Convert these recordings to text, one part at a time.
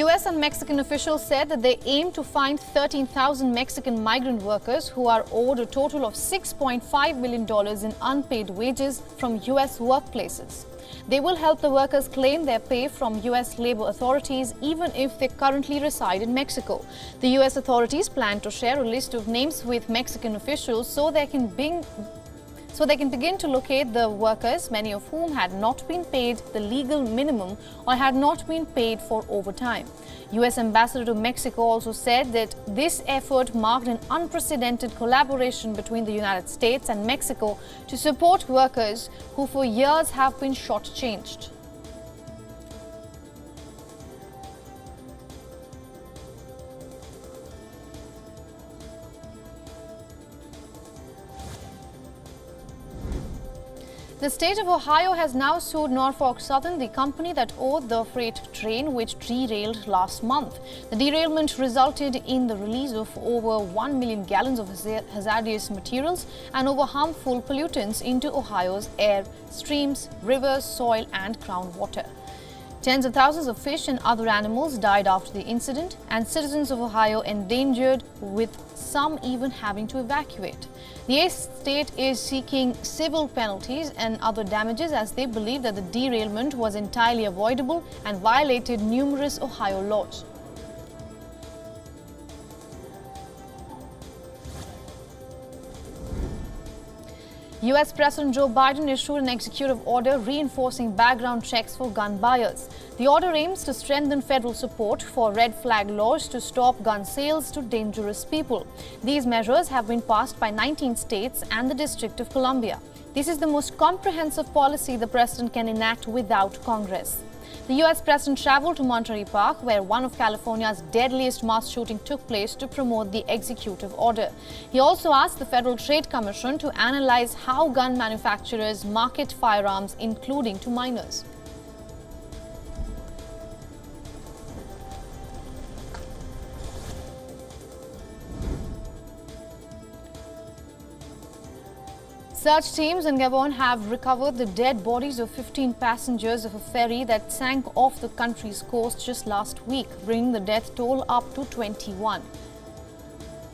US and Mexican officials said that they aim to find 13,000 Mexican migrant workers who are owed a total of $6.5 million in unpaid wages from US workplaces. They will help the workers claim their pay from US labor authorities even if they currently reside in Mexico. The US authorities plan to share a list of names with Mexican officials so they can begin to locate the workers, many of whom had not been paid the legal minimum or had not been paid for overtime. US Ambassador to Mexico also said that this effort marked an unprecedented collaboration between the United States and Mexico to support workers who for years have been shortchanged. The state of Ohio has now sued Norfolk Southern, the company that owned the freight train which derailed last month. The derailment resulted in the release of over 1 million gallons of hazardous materials and over harmful pollutants into Ohio's air, streams, rivers, soil and groundwater. Tens of thousands of fish and other animals died after the incident, and citizens of Ohio endangered, with some even having to evacuate. The state is seeking civil penalties and other damages as they believe that the derailment was entirely avoidable and violated numerous Ohio laws. US President Joe Biden issued an executive order reinforcing background checks for gun buyers. The order aims to strengthen federal support for red flag laws to stop gun sales to dangerous people. These measures have been passed by 19 states and the District of Columbia. This is the most comprehensive policy the president can enact without Congress. The US president traveled to Monterey Park, where one of California's deadliest mass shootings took place, to promote the executive order. He also asked the Federal Trade Commission to analyze how gun manufacturers market firearms, including to minors. Search teams in Gabon have recovered the dead bodies of 15 passengers of a ferry that sank off the country's coast just last week, bringing the death toll up to 21.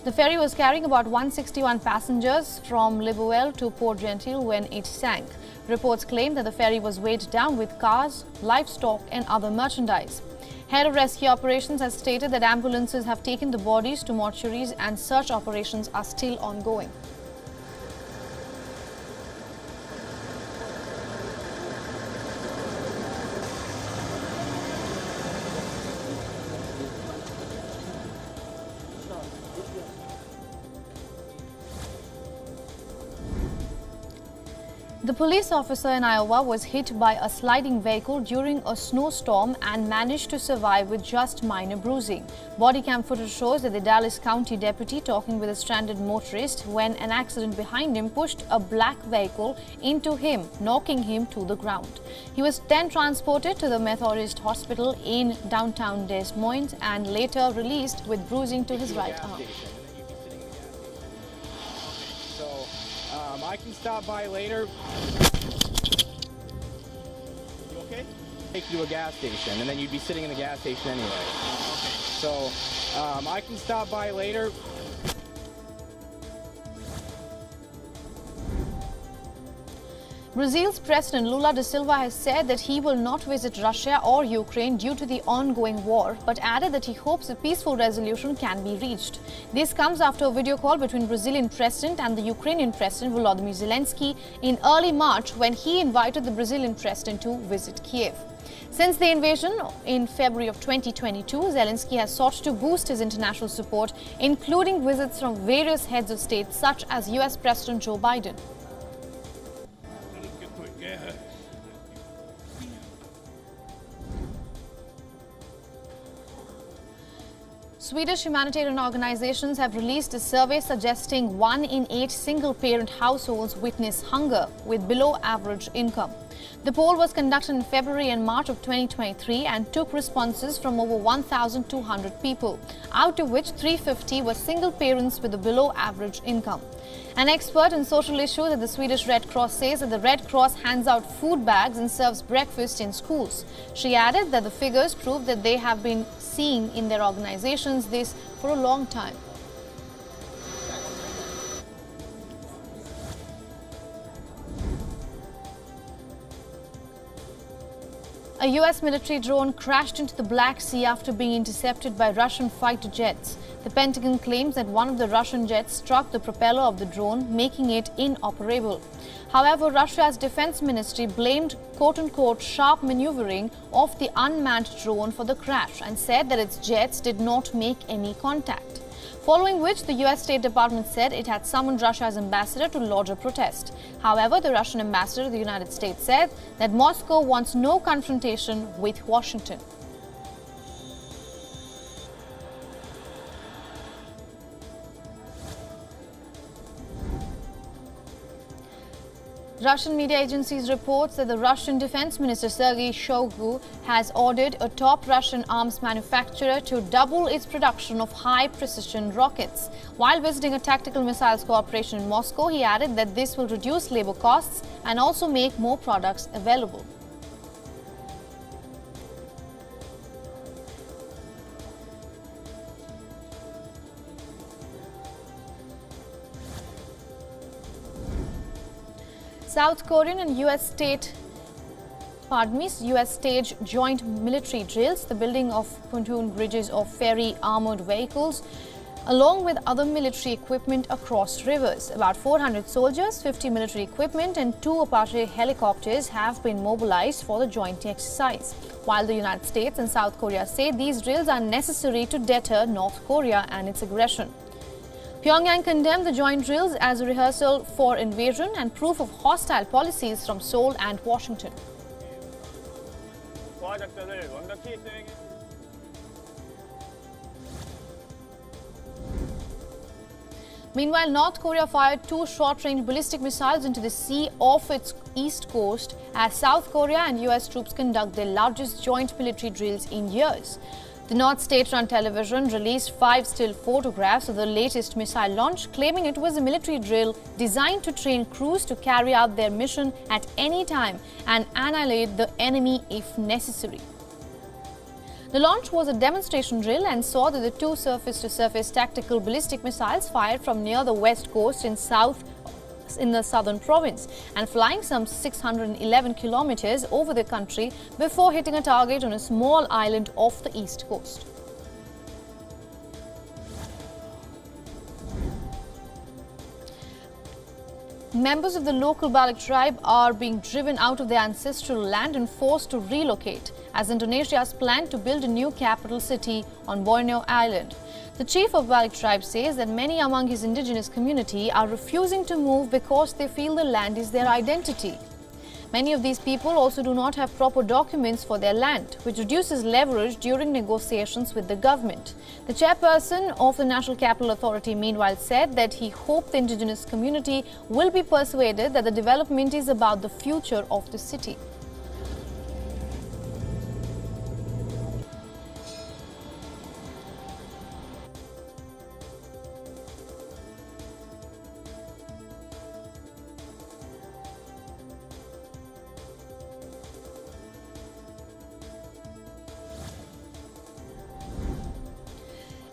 The ferry was carrying about 161 passengers from Libreville to Port Gentil when it sank. Reports claim that the ferry was weighed down with cars, livestock and other merchandise. Head of Rescue Operations has stated that ambulances have taken the bodies to mortuaries and search operations are still ongoing. The police officer in Iowa was hit by a sliding vehicle during a snowstorm and managed to survive with just minor bruising. Body cam footage shows that the Dallas County deputy talking with a stranded motorist when an accident behind him pushed a black vehicle into him, knocking him to the ground. He was then transported to the Methodist Hospital in downtown Des Moines and later released with bruising to his right arm. I can stop by later. You okay? Take you to a gas station, and then you'd be sitting in the gas station anyway. Okay. So I can stop by later. Brazil's President Lula da Silva has said that he will not visit Russia or Ukraine due to the ongoing war, but added that he hopes a peaceful resolution can be reached. This comes after a video call between Brazilian President and the Ukrainian President Volodymyr Zelensky in early March, when he invited the Brazilian President to visit Kiev. Since the invasion in February of 2022, Zelensky has sought to boost his international support, including visits from various heads of state such as US President Joe Biden. Swedish humanitarian organizations have released a survey suggesting 1 in 8 single-parent households witness hunger with below-average income. The poll was conducted in February and March of 2023 and took responses from over 1,200 people, out of which 350 were single parents with a below-average income. An expert in social issues at the Swedish Red Cross says that the Red Cross hands out food bags and serves breakfast in schools. She added that the figures prove that they have been seeing in their organizations this for a long time. A US military drone crashed into the Black Sea after being intercepted by Russian fighter jets. The Pentagon claims that one of the Russian jets struck the propeller of the drone, making it inoperable. However, Russia's defense ministry blamed quote-unquote sharp maneuvering of the unmanned drone for the crash and said that its jets did not make any contact. Following which, the US State Department said it had summoned Russia's ambassador to lodge a protest. However, the Russian ambassador to the United States said that Moscow wants no confrontation with Washington. Russian media agencies report that the Russian Defense Minister Sergei Shoigu has ordered a top Russian arms manufacturer to double its production of high-precision rockets. While visiting a tactical missiles cooperation in Moscow, he added that this will reduce labor costs and also make more products available. South Korean and US stage joint military drills, the building of pontoon bridges of ferry armored vehicles, along with other military equipment across rivers. About 400 soldiers, 50 military equipment and 2 Apache helicopters have been mobilized for the joint exercise. While the United States and South Korea say these drills are necessary to deter North Korea and its aggression. Pyongyang condemned the joint drills as a rehearsal for invasion and proof of hostile policies from Seoul and Washington. Meanwhile, North Korea fired 2 short-range ballistic missiles into the sea off its east coast as South Korea and US troops conduct their largest joint military drills in years. The North state-run television released 5 still photographs of the latest missile launch, claiming it was a military drill designed to train crews to carry out their mission at any time and annihilate the enemy if necessary. The launch was a demonstration drill and saw that the 2 surface-to-surface tactical ballistic missiles fired from near the west coast in the southern province and flying some 611 kilometers over the country before hitting a target on a small island off the east coast. Members of the local Baloch tribe are being driven out of their ancestral land and forced to relocate as Indonesia's plan to build a new capital city on Borneo Island. The chief of Baloch tribe says that many among his indigenous community are refusing to move because they feel the land is their identity. Many of these people also do not have proper documents for their land, which reduces leverage during negotiations with the government. The chairperson of the National Capital Authority meanwhile said that he hoped the indigenous community will be persuaded that the development is about the future of the city.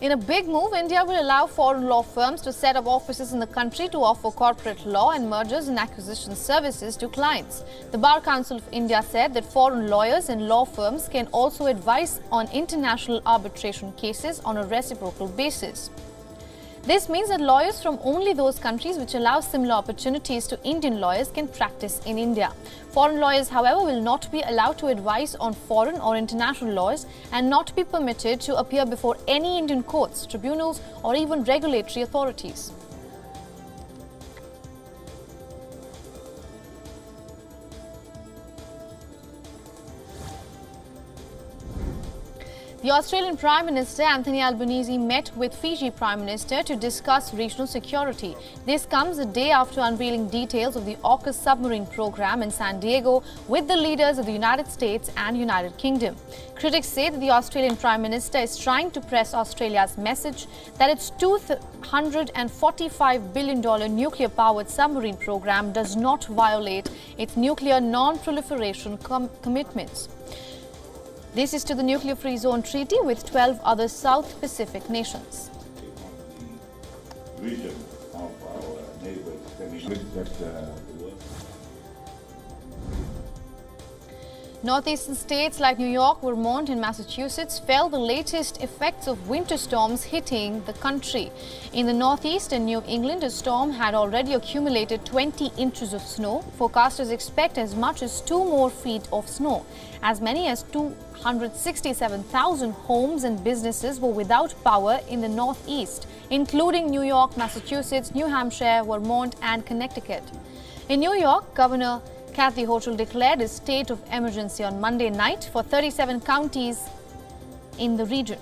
In a big move, India will allow foreign law firms to set up offices in the country to offer corporate law and mergers and acquisition services to clients. The Bar Council of India said that foreign lawyers and law firms can also advise on international arbitration cases on a reciprocal basis. This means that lawyers from only those countries which allow similar opportunities to Indian lawyers can practice in India. Foreign lawyers, however, will not be allowed to advise on foreign or international laws and not be permitted to appear before any Indian courts, tribunals, or even regulatory authorities. The Australian Prime Minister Anthony Albanese met with Fiji Prime Minister to discuss regional security. This comes a day after unveiling details of the AUKUS submarine program in San Diego with the leaders of the United States and United Kingdom. Critics say that the Australian Prime Minister is trying to press Australia's message that its $245 billion nuclear-powered submarine program does not violate its nuclear non-proliferation commitments. This is to the nuclear-free zone treaty with 12 other South Pacific nations. Region of our neighbors, Northeastern states like New York, Vermont and Massachusetts felt the latest effects of winter storms hitting the country. In the Northeast and New England, a storm had already accumulated 20 inches of snow. Forecasters expect as much as 2 more feet of snow. As many as 267,000 homes and businesses were without power in the Northeast, including New York, Massachusetts, New Hampshire, Vermont and Connecticut. In New York, Governor Kathy Hochul declared a state of emergency on Monday night for 37 counties in the region.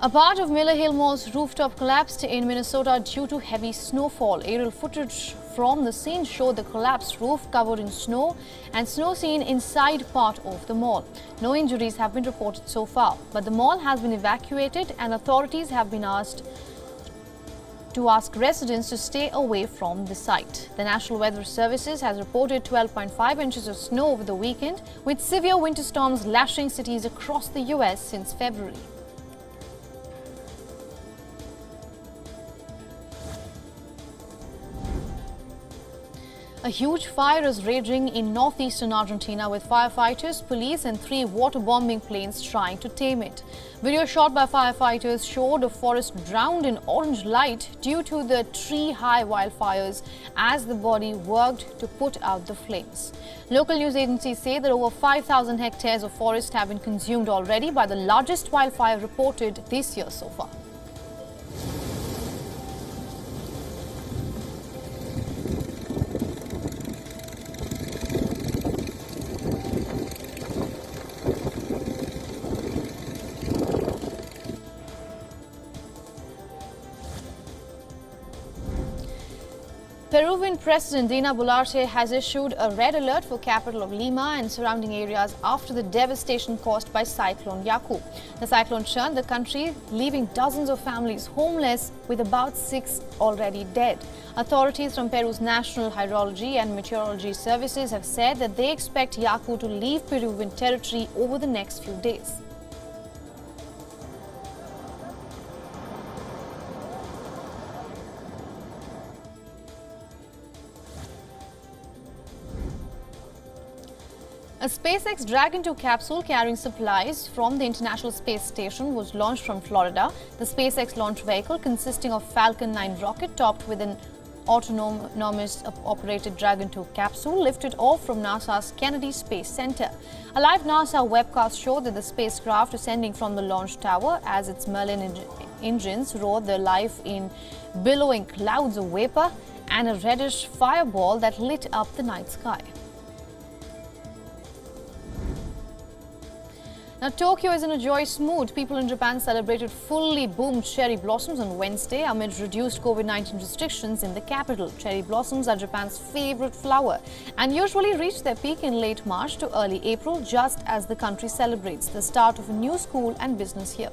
A part of Miller Hill Mall's rooftop collapsed in Minnesota due to heavy snowfall. Aerial footage from the scene showed the collapsed roof covered in snow and snow seen inside part of the mall. No injuries have been reported so far, but the mall has been evacuated and authorities have been asked residents to stay away from the site. The National Weather Services has reported 12.5 inches of snow over the weekend, with severe winter storms lashing cities across the US since February. A huge fire is raging in northeastern Argentina with firefighters, police and 3 waterbombing planes trying to tame it. Video shot by firefighters showed a forest drowned in orange light due to the tree-high wildfires as the body worked to put out the flames. Local news agencies say that over 5,000 hectares of forest have been consumed already by the largest wildfire reported this year so far. Peruvian President Dina Boluarte has issued a red alert for capital of Lima and surrounding areas after the devastation caused by Cyclone Yaku. The cyclone churned the country, leaving dozens of families homeless with about 6 already dead. Authorities from Peru's National Hydrology and Meteorology Services have said that they expect Yaku to leave Peruvian territory over the next few days. A SpaceX Dragon 2 capsule carrying supplies from the International Space Station was launched from Florida. The SpaceX launch vehicle, consisting of Falcon 9 rocket topped with an autonomous operated Dragon 2 capsule, lifted off from NASA's Kennedy Space Center. A live NASA webcast showed that the spacecraft ascending from the launch tower as its Merlin engines roared their life in billowing clouds of vapor and a reddish fireball that lit up the night sky. Now, Tokyo is in a joyous mood. People in Japan celebrated fully boomed cherry blossoms on Wednesday amid reduced COVID-19 restrictions in the capital. Cherry blossoms are Japan's favorite flower and usually reach their peak in late March to early April, just as the country celebrates the start of a new school and business year.